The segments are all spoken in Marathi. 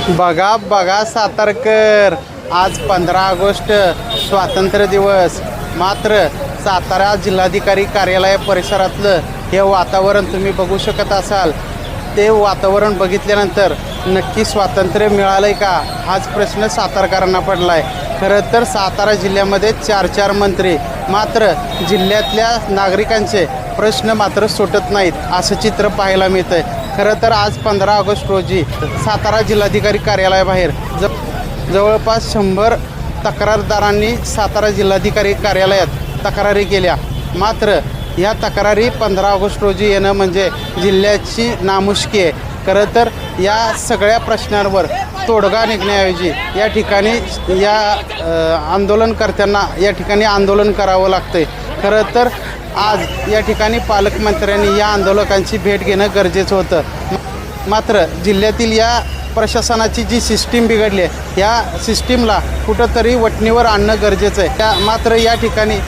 बघा बघा सातारकर, आज 15 ऑगस्ट स्वातंत्र्य दिवस. मात्र सातारा जिल्हाधिकारी कार्यालय परिसरातलं हे वातावरण तुम्ही बघू शकत असाल. ते वातावरण बघितल्यानंतर नक्की स्वातंत्र्य मिळालं आहे का हाच प्रश्न सातारकरांना पडला आहे. खरं तर सातारा जिल्ह्यामध्ये 4 मंत्री, मात्र जिल्ह्यातल्या नागरिकांचे प्रश्न मात्र सुटत नाहीत असं चित्र पाहायला मिळतं आहे. खरं तर आज 15 ऑगस्ट रोजी सातारा जिल्हाधिकारी कार्यालयाबाहेर जवळपास 100 तक्रारदारांनी सातारा जिल्हाधिकारी कार्यालयात तक्रारी केल्या. मात्र या तक्रारी 15 ऑगस्ट रोजी येणं म्हणजे जिल्ह्याची नामुष्की आहे. खरं तर या सगळ्या प्रश्नांवर तोडगा निघण्याऐवजी या ठिकाणी आंदोलनकर्त्यांना या ठिकाणी आंदोलन करावं लागतं. खरं तर आज या ठिकाणी पालकमंत्र्यांनी या आंदोलकांची भेट घेणं गरजेचं होतं. मात्र जिल्ह्यातील या प्रशासनाची जी सिस्टीम बिघडली आहे, या सिस्टीमला कुठंतरी वठणीवर आणणं गरजेचं आहे. मात्र या ठिकाणी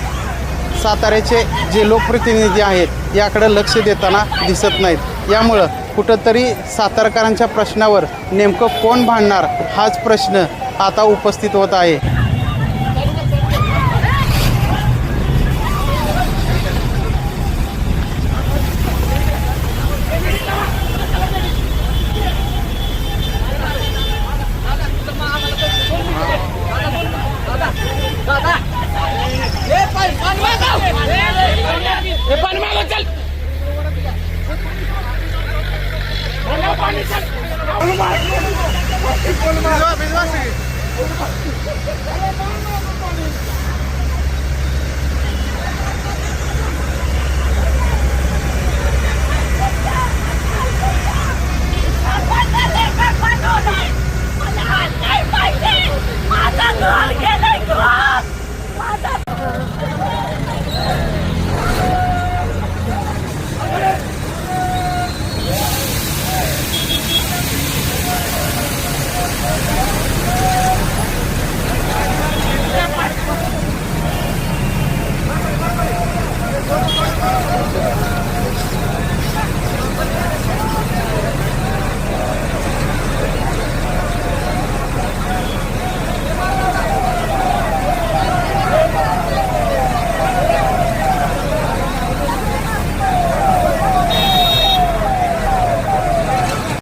साताऱ्याचे जे लोकप्रतिनिधी आहेत याकडे लक्ष देताना दिसत नाहीत. यामुळं कुठंतरी सातारकरांच्या प्रश्नावर नेमकं कोण भांडणार हाच प्रश्न आता उपस्थित होत आहे.